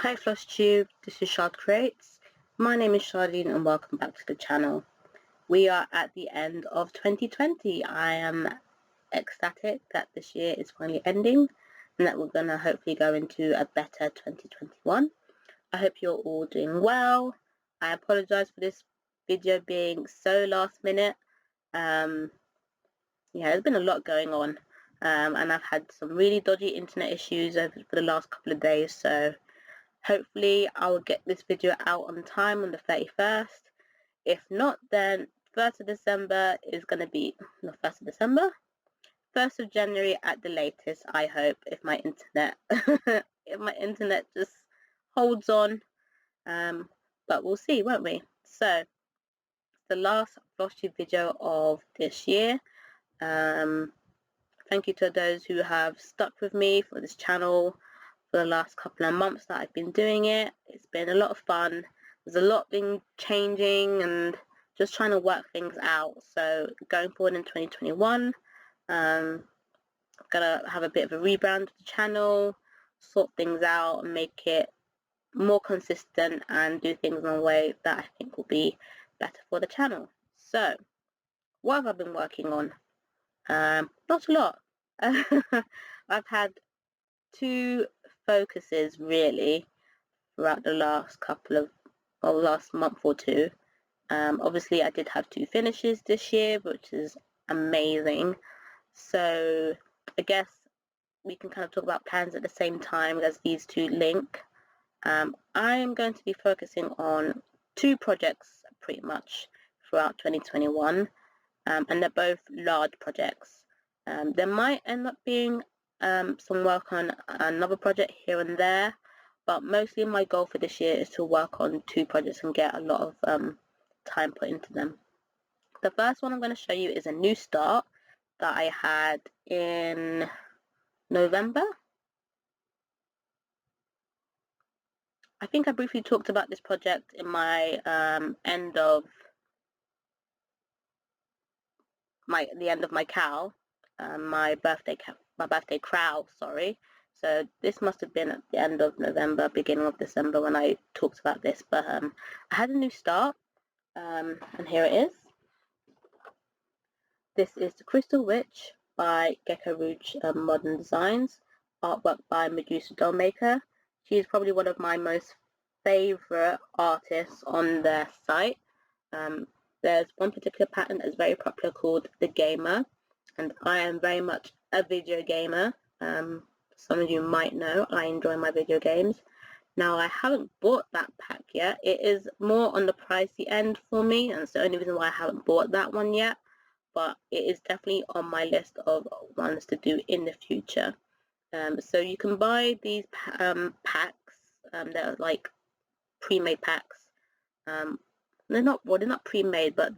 Hi Flosstube, this is Shard Creates. My name is Charlene and welcome back to the channel. We are at the end of 2020. I am ecstatic that this year is finally ending and that we're going to hopefully go into a better 2021. I hope you're all doing well. I apologize for this video being so last minute. There's been a lot going on and I've had some really dodgy internet issues for the last couple of days, so hopefully I will get this video out on time on the 31st. If not, then 1st of December is going to be, not 1st of December, 1st of January at the latest, I hope, if my internet just holds on. But we'll see, won't we? So, it's the last Flosstube video of this year. Thank you to those who have stuck with me for this channel for the last couple of months that I've been doing it. It's been a lot of fun. There's a lot been changing and just trying to work things out. So going forward in 2021, I'm gonna have a bit of a rebrand of the channel, sort things out and make it more consistent and do things in a way that I think will be better for the channel. So what have I been working on? Not a lot. I've had two focuses really throughout the last last month or two. Obviously I did have two finishes this year, which is amazing. So I guess we can kind of talk about plans at the same time as these two link. I'm going to be focusing on two projects pretty much throughout 2021, and they're both large projects. There might end up being some work on another project here and there, but mostly my goal for this year is to work on two projects and get a lot of time put into them. The first one I'm going to show you is a new start that I had in November. I think I briefly talked about this project in my the end of my cow, my birthday crow, sorry. So this must have been at the end of November, beginning of December when I talked about this, but I had a new start, and here it is. This is The Crystal Witch by Gecko Rouge Modern Designs, artwork by Medusa Dollmaker. She is probably one of my most favourite artists on their site. There's one particular pattern that is very popular called The Gamer, and I am very much a video gamer. Some of you might know I enjoy my video games. Now I haven't bought that pack yet. It is more on the pricey end for me, and it's the only reason why I haven't bought that one yet, but it is definitely on my list of ones to do in the future. So you can buy these packs. They're like pre-made packs. They're not pre-made, but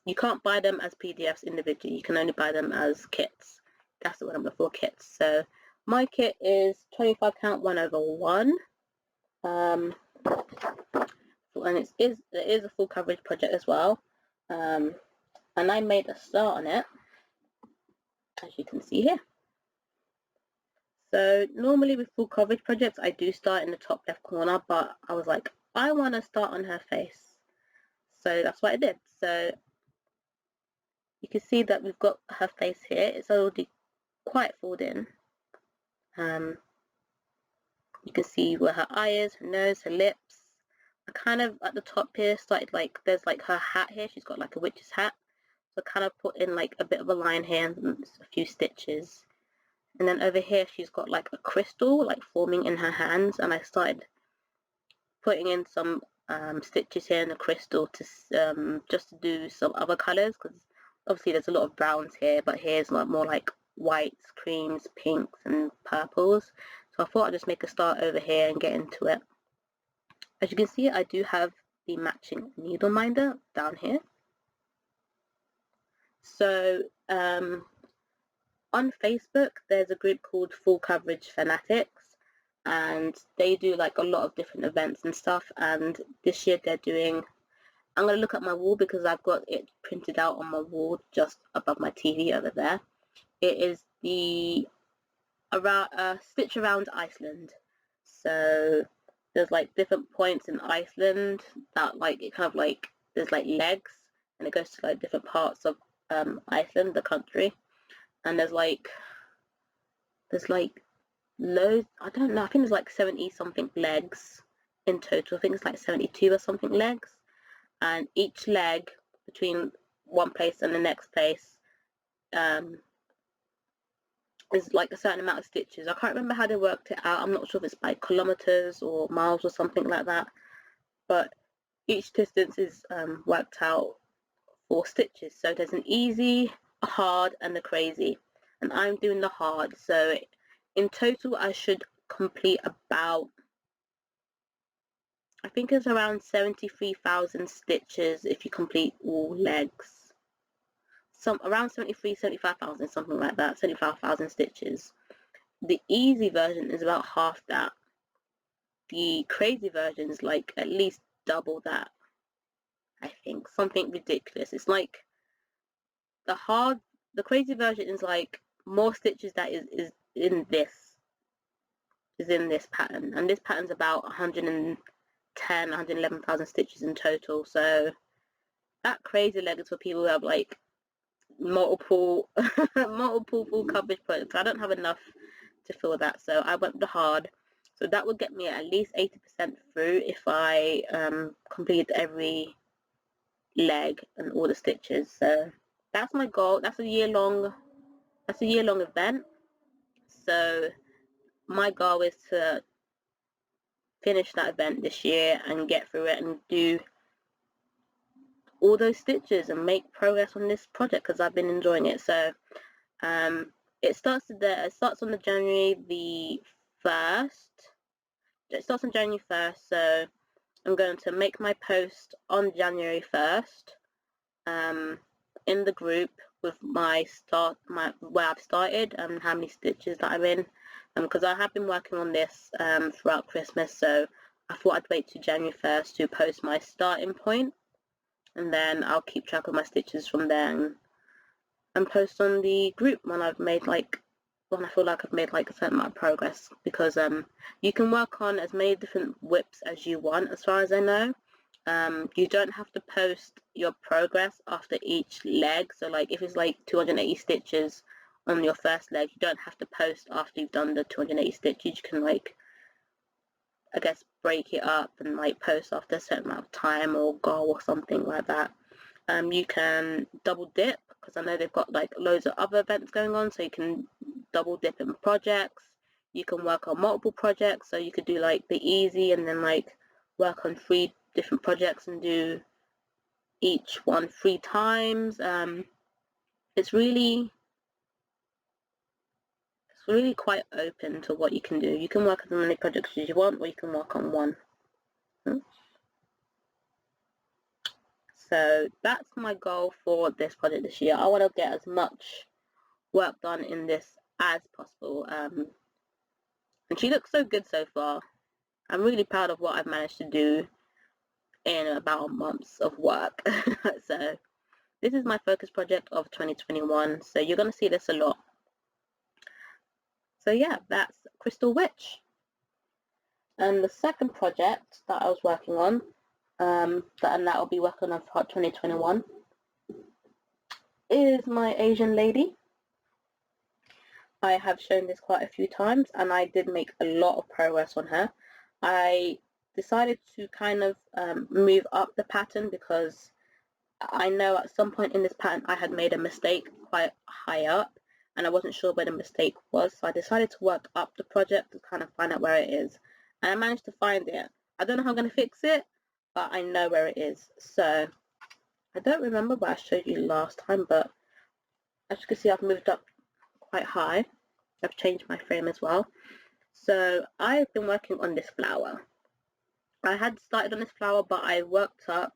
you can't buy them as PDFs individually. You can only buy them as kits. That's the word I'm looking for, kits. So my kit is 25 count 1/1, and it is a full coverage project as well. And I made a start on it, as you can see here. So normally with full coverage projects, I do start in the top left corner, but I was like, I want to start on her face. So that's what I did. So you can see that we've got her face here. It's already quite filled in. You can see where her eye is, her nose, her lips. I kind of at the top here started there's like her hat here. She's got like a witch's hat. So I kind of put in like a bit of a line here and a few stitches. And then over here she's got like a crystal like forming in her hands, and I started putting in some stitches here in the crystal to just to do some other colors, because obviously there's a lot of browns here, but here's more like whites, creams, pinks and purples. So I thought I'd just make a start over here and get into it. As you can see, I do have the matching needle minder down here. So on Facebook there's a group called Full Coverage Fanatics, and they do like a lot of different events and stuff, and this year they're doing, I'm going to look at my wall because I've got it printed out on my wall just above my TV over there. It is the Stitch Around Iceland. So there's like different points in Iceland that like it kind of like there's like legs, and it goes to like different parts of Iceland, the country, and there's like loads. I don't know. I think there's like 70 something legs in total. I think it's like 72 or something legs, and each leg between one place and the next place um, is like a certain amount of stitches. I can't remember how they worked it out. I'm not sure if it's by kilometers or miles or something like that, but each distance is worked out for stitches. So there's an easy, a hard, and a crazy, and I'm doing the hard. So in total I should complete about, I think it's around 73,000 stitches if you complete all legs. Some around 73, 75,000, something like that, 75,000 stitches. The easy version is about half that. The crazy version is like at least double that, I think. Something ridiculous. It's like the crazy version is like more stitches that is in this pattern. And this pattern's about 110, 111,000 stitches in total. So that crazy leg is for people who have like multiple multiple full coverage projects. I don't have enough to fill that, so I went the hard. So that would get me at least 80% through if I complete every leg and all the stitches. So that's my goal. That's a year-long event. So my goal is to finish that event this year and get through it and do all those stitches and make progress on this project because I've been enjoying it. So it starts on the January the 1st. It starts on January 1st, so I'm going to make my post on January 1st in the group with where I've started and how many stitches that I'm in, because I have been working on this throughout Christmas, so I thought I'd wait to January 1st to post my starting point, and then I'll keep track of my stitches from there and post on the group when I feel like I've made like a certain amount of progress, because you can work on as many different whips as you want as far as I know. You don't have to post your progress after each leg. So like if it's like 280 stitches on your first leg, you don't have to post after you've done the 280 stitches. You can like, I guess, break it up and like post after a certain amount of time or goal or something like that. You can double dip, because I know they've got like loads of other events going on, so you can double dip in projects. You can work on multiple projects, so you could do like the easy and then like work on 3 different projects and do each one 3 times. It's really quite open to what you can do. You can work on as many projects as you want, or you can work on one. So that's my goal for this project this year. I want to get as much work done in this as possible. And she looks so good so far. I'm really proud of what I've managed to do in about months of work. So this is my focus project of 2021. So you're going to see this a lot. So yeah, that's Crystal Witch. And the second project that I was working on, and that I'll be working on for 2021, is my Asian lady. I have shown this quite a few times, and I did make a lot of progress on her. I decided to kind of move up the pattern because I know at some point in this pattern I had made a mistake quite high up, and I wasn't sure where the mistake was, so I decided to work up the project to kind of find out where it is. And I managed to find it. I don't know how I'm going to fix it, but I know where it is. So I don't remember what I showed you last time, but as you can see, I've moved up quite high. I've changed my frame as well. So I've been working on this flower. I had started on this flower, but I worked up,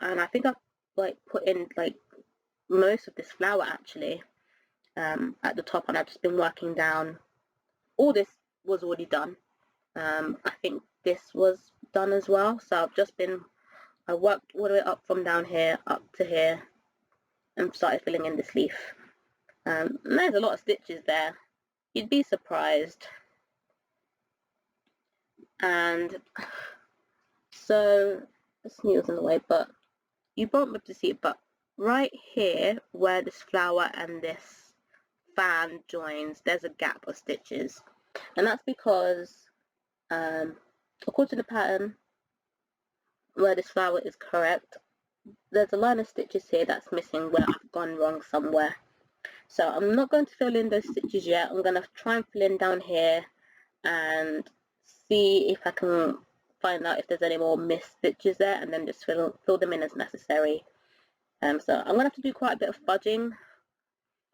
and I think I've like put in like most of this flower actually at the top, and I've just been working down. All this was already done. I think this was done as well, so I worked all the way up from down here up to here and started filling in this leaf. And there's a lot of stitches there. You'd be surprised. And so this needle's in the way, but you won't be able to see it, but right here where this flower and this fan joins, there's a gap of stitches, and that's because according to the pattern where this flower is correct, there's a line of stitches here that's missing where I've gone wrong somewhere. So I'm not going to fill in those stitches yet. I'm going to try and fill in down here and see if I can find out if there's any more missed stitches there, and then just fill them in as necessary. So I'm going to have to do quite a bit of fudging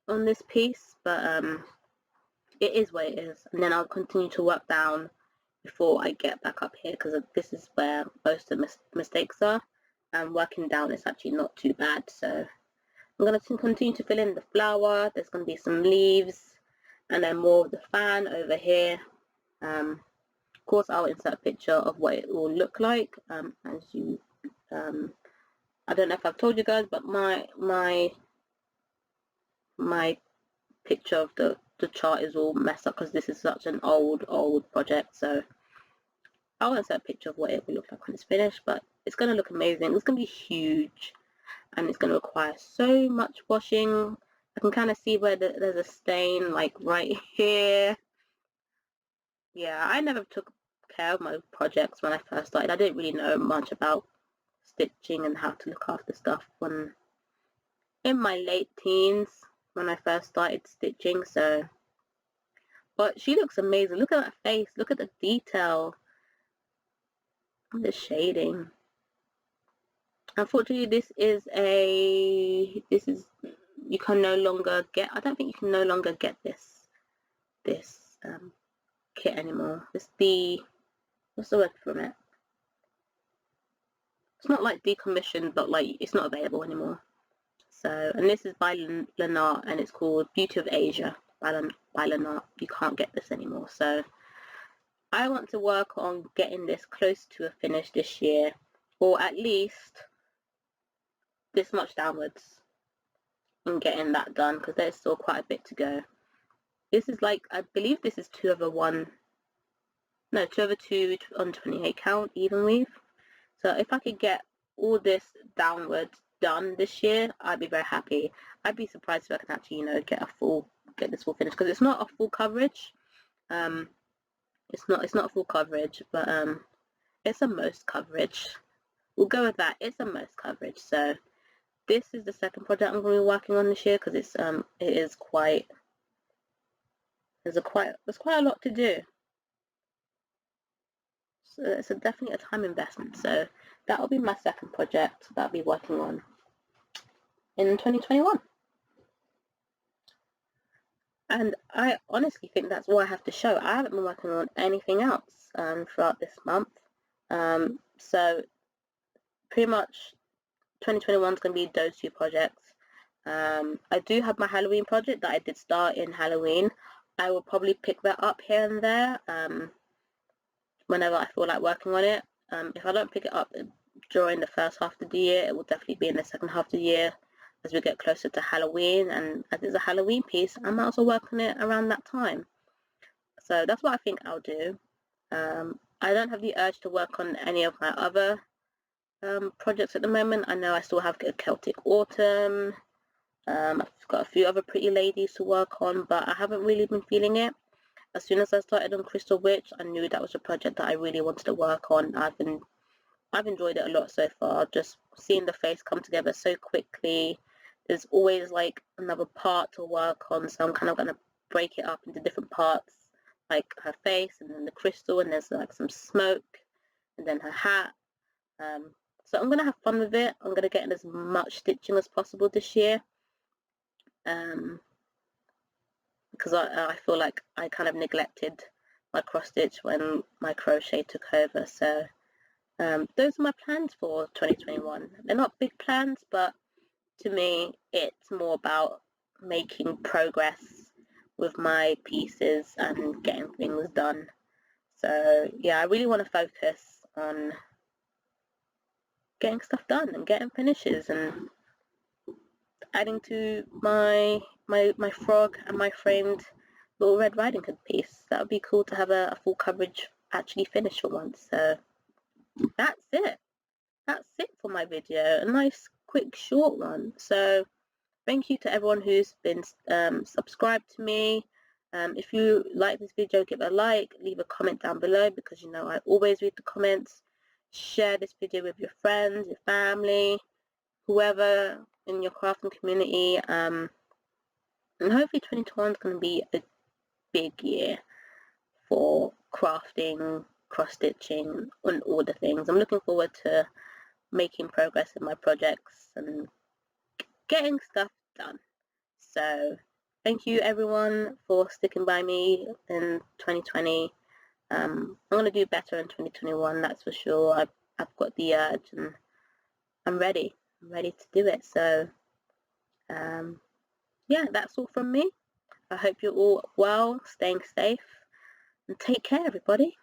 on this piece, but it is what it is. And then I'll continue to work down before I get back up here, because this is where most of the mistakes are, and working down is actually not too bad. So I'm going to continue to fill in the flower. There's going to be some leaves and then more of the fan over here. Of course, I'll insert a picture of what it will look like. As you, I don't know if I've told you guys, but my picture of the chart is all messed up because this is such an old project. So I'll insert a picture of what it will look like when it's finished, but it's going to look amazing. It's going to be huge, and it's going to require so much washing. I can kind of see where there's a stain, like right here. Yeah, I never took care of my projects when I first started. I didn't really know much about stitching and how to look after stuff when in my late teens when I first started stitching. So, but she looks amazing. Look at that face. Look at the detail. The shading. Unfortunately, this is you can no longer get. I don't think you can no longer get this kit anymore. It's what's the word from it? It's not like decommissioned, but like it's not available anymore. So, and this is by Lenart, and it's called Beauty of Asia by Lenart. You can't get this anymore. So I want to work on getting this close to a finish this year, or at least this much downwards, and getting that done, because there's still quite a bit to go. This is like, I believe this is 2 over 1, no, 2 over 2 on 28 count even weave. So if I could get all this downwards done this year, I'd be very happy. I'd be surprised if I can actually, get this full finish, because it's not a full coverage. It's not a full coverage, but it's a most coverage. We'll go with that. It's a most coverage. So this is the second project I'm going to be working on this year, because there's quite a lot to do. So it's definitely a time investment. So that will be my second project that I'll be working on in 2021. And I honestly think that's all I have to show. I haven't been working on anything else throughout this month. So pretty much 2021 is going to be those 2 projects. I do have my Halloween project that I did start in Halloween. I will probably pick that up here and there whenever I feel like working on it. If I don't pick it up during the first half of the year, it will definitely be in the second half of the year as we get closer to Halloween, and as it's a Halloween piece, I might also work on it around that time. So that's what I think I'll do. I don't have the urge to work on any of my other projects at the moment. I know I still have a Celtic Autumn. I've got a few other pretty ladies to work on, but I haven't really been feeling it. As soon as I started on Crystal Witch, I knew that was a project that I really wanted to work on. I've enjoyed it a lot so far, just seeing the face come together so quickly. There's always like another part to work on, so I'm kind of going to break it up into different parts, like her face and then the crystal, and there's like some smoke, and then her hat. So I'm going to have fun with it. I'm going to get in as much stitching as possible this year. Because I feel like I kind of neglected my cross stitch when my crochet took over. So those are my plans for 2021. They're not big plans, but to me it's more about making progress with my pieces and getting things done. So yeah, I really want to focus on getting stuff done and getting finishes and adding to my frog and my framed little Red Riding Hood piece. That would be cool to have a full coverage actually finished for once. So that's it. That's it for my video. A nice, quick, short one. So thank you to everyone who's been subscribed to me. If you like this video, give it a like, leave a comment down below, because you know I always read the comments. Share this video with your friends, your family, whoever in your crafting community. And hopefully 2021 is going to be a big year for crafting, cross-stitching, and all the things. I'm looking forward to making progress in my projects and getting stuff done. So thank you everyone for sticking by me in 2020. I'm going to do better in 2021, that's for sure. I've got the urge and I'm ready. I'm ready to do it. So yeah, that's all from me. I hope you're all well, staying safe, and take care everybody.